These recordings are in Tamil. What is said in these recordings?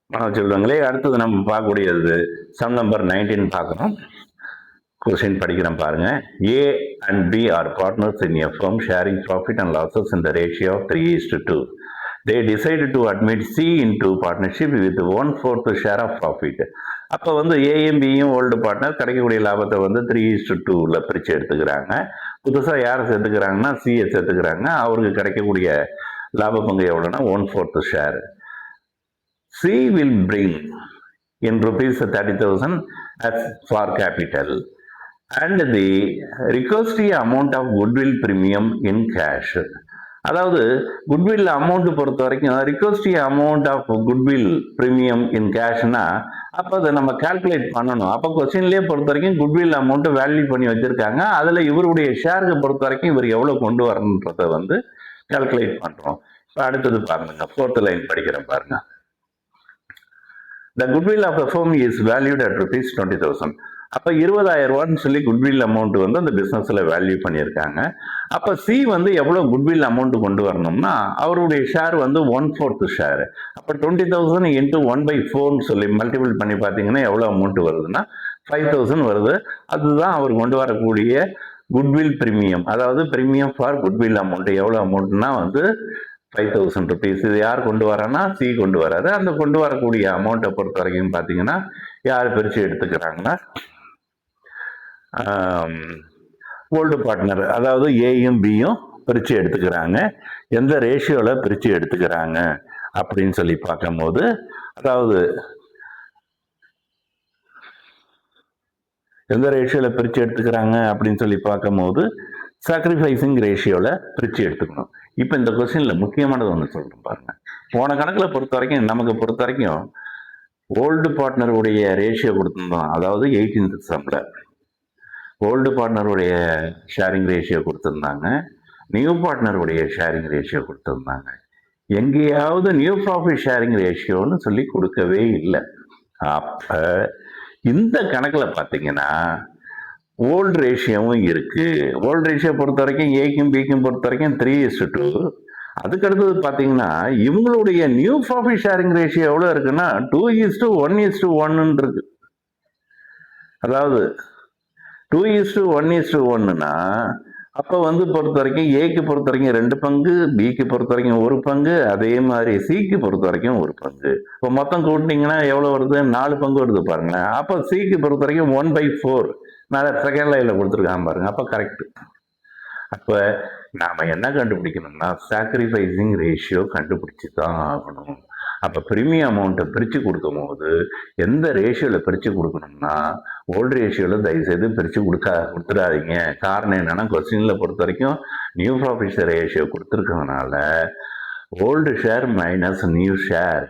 செல்வங்களே, அடுத்தது நம்ம பார்க்கக்கூடியது சம் நம்பர் 19 பார்க்கணும். கொஸ்டின் படிக்கிறேன் பாருங்க. A and B are partners in a firm sharing profit and losses in the ratio of 3:2. They decided to admit C into partnership with 1/4 share of profit. அப்போ வந்து ஏயும் பியும் ஓல்டு பார்ட்னர் கிடைக்கக்கூடிய லாபத்தை வந்து 3:2 பிரித்து எடுத்துக்கிறாங்க. புதுசாக யாரை சேர்த்துக்கிறாங்கன்னா சியை சேர்த்துக்கிறாங்க. அவருக்கு கிடைக்கக்கூடிய லாப பங்கு எவ்வளோன்னா 1/4 share. C will bring in rupees 30,000 as for capital and the requested amount of goodwill premium in cash. அதாவது குட்வில் அமௌண்ட் பொறுத்த வரைக்கும் ரிக்வஸ்டி அமௌண்ட் ஆஃப் குட்வில் ப்ரீமியம் இன் கேஷ்னா அப்போ அதை நம்ம கால்குலேட் பண்ணணும். அப்போ கொஸ்டின்லேயே பொறுத்த வரைக்கும் குட்வில் அமௌண்ட்டு வேல்யூ பண்ணி வச்சுருக்காங்க. அதில் இவருடைய ஷேருக்கு பொறுத்த வரைக்கும் இவர் எவ்வளோ கொண்டு வரணுன்றதை வந்து கால்குலேட் பண்ணுறோம். இப்போ அடுத்தது பாருங்க, 4th லைன் படிக்கிறேன் பாருங்க. The goodwill of the firm is valued at rupees 20,000. அப்போ 20,000 ரூபான்னு சொல்லி குட்வில் அமௌண்ட் வந்து அந்த பிஸ்னஸில் வேல்யூ பண்ணியிருக்காங்க. அப்போ சி வந்து எவ்வளோ குட்வில் அமௌண்ட் கொண்டு வரணும்னா அவருடைய ஷேர் வந்து 1/4 ஷேர். அப்போ 20,000 இன்ட்டு 1/4 சொல்லி மல்டிபிள் பண்ணி பார்த்தீங்கன்னா எவ்வளோ அமௌண்ட் வருதுன்னா 5,000 வருது. அதுதான் அவர் கொண்டு வரக்கூடிய குட்வில் ப்ரீமியம், அதாவது ப்ரீமியம் ஃபார் குட்வில் அமௌண்ட். எவ்வளோ அமௌண்ட்னா வந்து 5,000 ருபீஸ். இது யார் கொண்டு வரான்னா சி கொண்டு வராது. அந்த கொண்டு வரக்கூடிய அமௌண்ட்டை பொறுத்த வரைக்கும் பார்த்தீங்கன்னா யார் பிரித்து எடுத்துக்கிறாங்கன்னா ஓல்டு பார்ட்னர், அதாவது ஏயும் பியும் பிரித்து எடுத்துக்கிறாங்க. எந்த ரேஷியோவில் பிரித்து எடுத்துக்கிறாங்க அப்படின்னு சொல்லி பார்க்கும்போது, அதாவது எந்த ரேஷியோவில் பிரித்து எடுத்துக்கிறாங்க அப்படின்னு சொல்லி பார்க்கும்போது சாக்ரிஃபைசிங் ரேஷியோவில் பிரித்து எடுத்துக்கணும். இப்போ இந்த கொஸ்டினில் முக்கியமானது ஒன்று சொல்கிறேன் பாருங்க. போன கணக்கில் பொறுத்த வரைக்கும் நமக்கு பொறுத்த வரைக்கும் ஓல்டு பார்ட்னருடைய ரேஷியோ கொடுத்துருந்தோம். அதாவது 18th சம்மில் ஓல்டு பார்ட்னருடைய ஷேரிங் ரேஷியோ கொடுத்துருந்தாங்க, நியூ பார்ட்னருடைய ஷேரிங் ரேஷியோ கொடுத்துருந்தாங்க. எங்கேயாவது நியூ ப்ராஃபிட் ஷேரிங் ரேஷியோன்னு சொல்லி கொடுக்கவே இல்லை. அப்போ இந்த கணக்கில் பார்த்தீங்கன்னா ஓல்டு ரேஷியோவும் இருக்கு. ஓல்டு ரேஷியோ பொறுத்த வரைக்கும் ஏக்கும் பிக்கும் பொறுத்த வரைக்கும் 3:2. அதுக்கு அடுத்தது பார்த்தீங்கன்னா இவங்களுடைய நியூ ப்ராஃபிட் ஷேரிங் ரேஷியோ எவ்வளோ இருக்குன்னா 2:1:1 இருக்கு. அதாவது 2:1:1னா அப்போ வந்து பொறுத்த வரைக்கும் ஏக்கு பொறுத்த வரைக்கும் 2 பங்கு, பிக்கு பொறுத்த வரைக்கும் 1 பங்கு, அதே மாதிரி சிக்கு பொறுத்த வரைக்கும் 1 பங்கு. இப்போ மொத்தம் கூட்டினீங்கன்னா எவ்வளோ வருது? 4 பங்கு வருது பாருங்களேன். அப்போ சிக்கு பொறுத்த வரைக்கும் 1/4 நான் செகண்ட் லைனில் கொடுத்துருக்கான் பாருங்க. அப்போ கரெக்டு. அப்போ நாம் என்ன கண்டுபிடிக்கணும்னா சாக்ரிஃபைசிங் ரேஷியோ கண்டுபிடிச்சி தான் ஆகணும். அப்போ ப்ரீமியம் அமௌண்ட்டை பிரித்து கொடுக்கும் போது எந்த ரேஷியோவில் பிரித்து கொடுக்கணும்னா ஓல்டு ரேஷியோவில் தயவுசெய்து பிரித்து கொடுத்துடாதீங்க. காரணம் என்னென்னா கொஸ்டினில் பொறுத்த வரைக்கும் நியூ ப்ராஃபிட் ரேஷியோ கொடுத்துருக்கறதுனால old share minus new share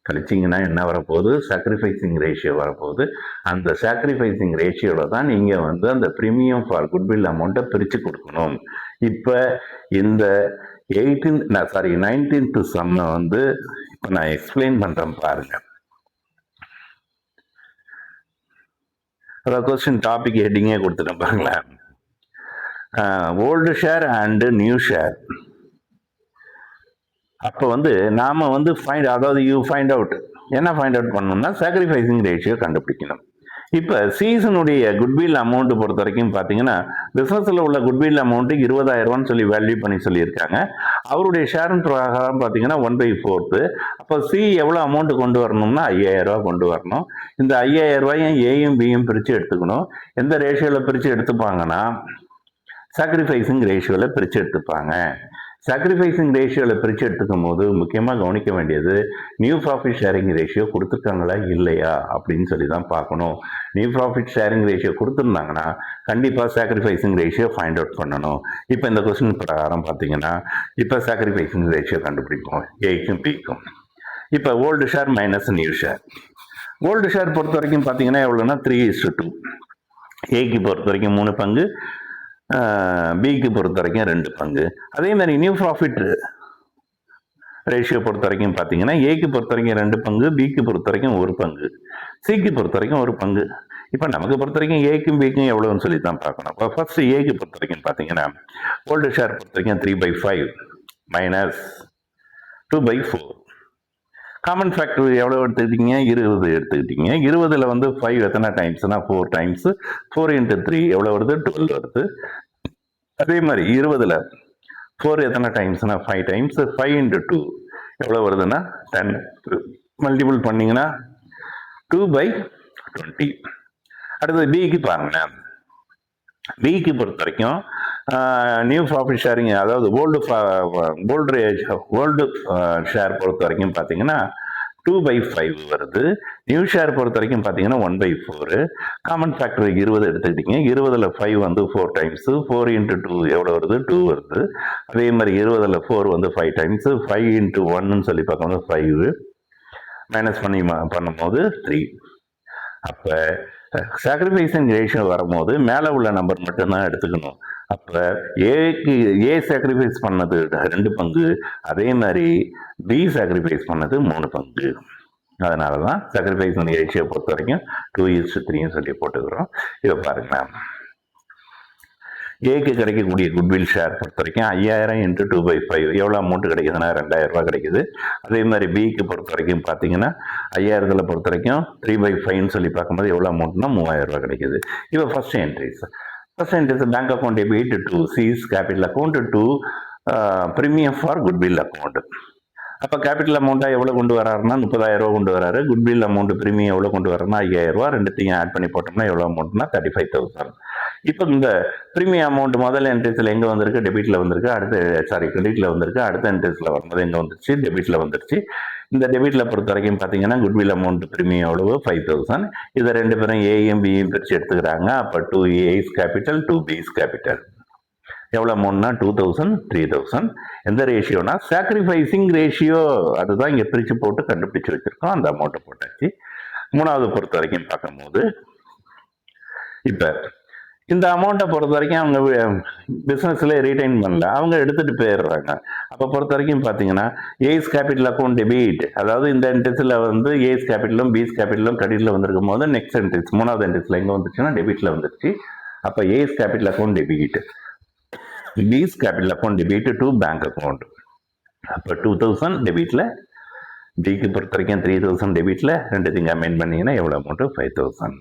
கழிச்சிங்கன்னா என்ன வரப்போகுது? சாக்ரிஃபைசிங் ரேஷியோ வரப்போகுது. அந்த சாக்ரிஃபைசிங் ரேஷியோவில் தான் நீங்கள் வந்து அந்த ப்ரீமியம் ஃபார் குட்வில் அமௌண்ட்டை பிரித்து கொடுக்கணும். இப்போ இந்த 19th சம்மை வந்து இப்போ நான் எக்ஸ்பிளைன் பண்ணுறேன் பாருங்க. அதாவது கொஸ்டின் டாபிக் ஹெட்டிங்கே கொடுத்துட்டேன் பாருங்களேன். Old share and new share. அப்போ வந்து நாம் வந்து அதாவது என்ன ஃபைண்ட் அவுட் பண்ணணும்னா சாக்ரிஃபைசிங் ரேஷியோ கண்டுபிடிக்கணும். இப்போ சீசனுடைய குட்வில் அமௌண்ட்டு பொறுத்த வரைக்கும் பார்த்தீங்கன்னா பிஸ்னஸில் உள்ள குட்வில் அமௌண்ட்டு 20,000 ரூபான்னு சொல்லி வேல்யூ பண்ணி சொல்லியிருக்காங்க. அவருடைய ஷேரின் பிரகாரம் பார்த்தீங்கன்னா 1/4. அப்போ சி எவ்வளோ அமௌண்ட்டு கொண்டு வரணும்னா 5,000 ரூபா கொண்டு வரணும். இந்த 5,000 ரூபாயும் ஏயும் பியும் பிரித்து எடுத்துக்கணும். எந்த ரேஷியோவில் பிரித்து எடுத்துப்பாங்கன்னா சாக்ரிஃபைசிங் ரேஷியோவில் பிரித்து எடுத்துப்பாங்க. சாக்ரிஃபைசிங் ரேஷியோவில் பிரித்து எடுத்துக்கும் போது முக்கியமாக கவனிக்க வேண்டியது நியூ ப்ராஃபிட் ஷேரிங் ரேஷியோ கொடுத்துருக்காங்களா இல்லையா அப்படின்னு சொல்லி தான் பார்க்கணும். நியூ ப்ராஃபிட் ஷேரிங் ரேஷியோ கொடுத்துருந்தாங்கன்னா கண்டிப்பாக சாக்ரிஃபைசிங் ரேஷியோ ஃபைண்ட் அவுட் பண்ணணும். இப்போ இந்த கொஸ்டின் பிரகாரம் பார்த்தீங்கன்னா இப்போ சாக்ரிஃபைசிங் ரேஷியோ கண்டுபிடிப்போம் ஏக்கும் பிக்கும். இப்போ old share minus new share. Old share பொறுத்த வரைக்கும் பார்த்தீங்கன்னா எவ்வளோன்னா 3:2. ஏக்கு பொறுத்த வரைக்கும் 3 பங்கு, பிக்கு பொறுத்த வரைக்கும் 2 பங்கு. அதே மாதிரி நியூ ப்ராஃபிட் ரேஷியோ பொறுத்த வரைக்கும் பார்த்தீங்கன்னா ஏக்கு பொறுத்த வரைக்கும் 2 பங்கு, பிக்கு பொறுத்த வரைக்கும் 1 பங்கு, சிக்கு பொறுத்த வரைக்கும் 1 பங்கு. இப்போ நமக்கு பொறுத்த வரைக்கும் ஏக்கும் பிக்கும் எவ்வளோன்னு சொல்லி தான் பார்க்கணும். இப்போ ஃபர்ஸ்ட் ஏக்கு பொறுத்த வரைக்கும் பார்த்தீங்கன்னா ஓல்டு ஷேர் பொறுத்த வரைக்கும் 3/5 மைனஸ் 2/4. காமன் ஃபேக்டர் எவ்வளோ எடுத்துக்கிட்டீங்க, 20 எடுத்துக்கிட்டீங்க. 20ல் வந்து 5 எத்தனை டைம்ஸ்னா 4 டைம்ஸ். 4 × 3 எவ்வளோ வருது, 12 வருது. அதே மாதிரி 20ல் 4 எத்தனை டைம்ஸ்னா 5 டைம்ஸ். 5 × 2 எவ்வளோ வருதுன்னா 10. மல்டிபிள் பண்ணிங்கன்னா 2/20. அடுத்தது பிக்கு பாருங்களேன். பிக்கு பொறுத்த வரைக்கும் நியூ ப்ராஃபிட் ஷேரிங், அதாவது ஓல்டு ஷேர் பொறுத்த வரைக்கும் பார்த்தீங்கன்னா 2/5 வருது. நியூ ஷேர் பொறுத்த வரைக்கும் பார்த்தீங்கன்னா 1/4. காமன் ஃபேக்டர் 20 எடுத்துக்கிட்டீங்க. 20ல் 5 வந்து 4 டைம்ஸ். 4 × 2 எவ்வளோ வருது, 2 வருது. அதே மாதிரி 20ல் 4 வந்து 5 டைம்ஸ். 5 × 1ன்னு சொல்லி பார்க்கும்போது 5 மைனஸ் பண்ணும்போது 3. அப்போ சாக்ரிஃபைசிங் ரேஷியோ வரும்போது மேலே உள்ள நம்பர் மட்டும்தான் எடுத்துக்கணும். அப்போ ஏ சாக்ரிஃபைஸ் பண்ணது 2 பங்கு, அதே மாதிரி பி சாக்ரிஃபைஸ் பண்ணது 3 பங்கு. அதனால தான் சாக்ரிஃபைசிங் ரேஷியோ பொறுத்த வரைக்கும் 2:3 சொல்லி போட்டுக்கிறோம். இதை பாருங்க, ஏக்கு கிடைக்கக்கூடிய குட்வில் ஷேர் பொறுத்த வரைக்கும் 5000 × 2/5 எவ்வளோ அமௌண்ட் கிடைக்குதுன்னா 2000 ரூபாய் கிடைக்குது. அதே மாதிரி பிக்கு பொறுத்த வரைக்கும் பார்த்தீங்கன்னா 5000த்தில் பொறுத்த வரைக்கும் 3/5ன்னு சொல்லி பார்க்கும்போது எவ்வளோ அமௌண்ட்னா 3000 ரூபாய் கிடைக்குது. இப்போ first entries bank account debit to C's capital account to premium for goodwill account. அப்போ கேபிட்டல் அமௌண்ட்டாக எவ்வளோ கொண்டு வராருன்னா 30,000 ரூபா கொண்டு வராரு. குட்வில் அமௌண்ட் ப்ரீமியம் எவ்வளோ கொண்டு வராருன்னா 5000 ரூபா. ரெண்டுத்தையும் ஆட் பண்ணி போட்டோம்னா எவ்வளோ அமௌண்ட்னா 35,000. இப்போ இந்த ப்ரீமியம் அமௌண்ட் முதல் என்ட்ரிஸில் எங்கே வந்திருக்கு, டெபிட்டில் வந்திருக்கு. கிரெடிட்டில் வந்திருக்கு. அடுத்த என்ட்ரிஸில் வரும்போது எங்கே வந்துருச்சு, டெபிட்டில் வந்துருச்சு. இந்த டெபிட்டில் பொறுத்த வரைக்கும் பார்த்தீங்கன்னா குட்வில் அமௌண்ட் ப்ரீமியம் எவ்வளவு 5,000. இதை 2 பேரும் ஏயும் பியும் பிரித்து எடுத்துக்கிறாங்க. அப்போ 2A's கேபிட்டல் 2B's கேபிட்டல் எவ்வளோ அமௌண்ட்னா 2,000 3,000. எந்த ரேஷியோனா சாக்ரிஃபைசிங் ரேஷியோ, அதுதான் இங்கே பிரித்து போட்டு கண்டுபிடிச்சு வச்சிருக்கோம். அந்த அமௌண்ட்டை போட்டாச்சு. மூணாவது பொறுத்த வரைக்கும் பார்க்கும்போது இப்போ இந்த அமௌண்ட்டை பொறுத்த வரைக்கும் அவங்க பிஸ்னஸில் ரீடைன் பண்ணல, அவங்க எடுத்துகிட்டு போயிடுறாங்க. அப்போ பொறுத்த வரைக்கும் பார்த்தீங்கன்னா ஏஸ் கேபிட்டல் அக்கௌண்ட் டெபிட், அதாவது இந்த என்ட்ரிஸில் வந்து ஏஸ் கேபிட்டலும் பிஸ் கேபிட்டலும் கிரெடிட்டில் வந்திருக்கும் போது நெக்ஸ்ட் என்ட்ரிஸ் மூணாவது என்ட்ரிஸில் எங்கே வந்துருச்சுன்னா டெபிட்டில் வந்துருச்சு. அப்போ ஏஸ் கேபிட்டல் அக்கௌண்ட் டெபிட், பிஸ் capital account debit to bank account. அப்போ 2,000 டெபிட்டில், பிக்கு பொறுத்த வரைக்கும் 3,000 டெபிட்டில், ரெண்டுத்தையும் கம்பைன் பண்ணிங்கன்னா எவ்வளோ அமௌண்ட்டு 5,000.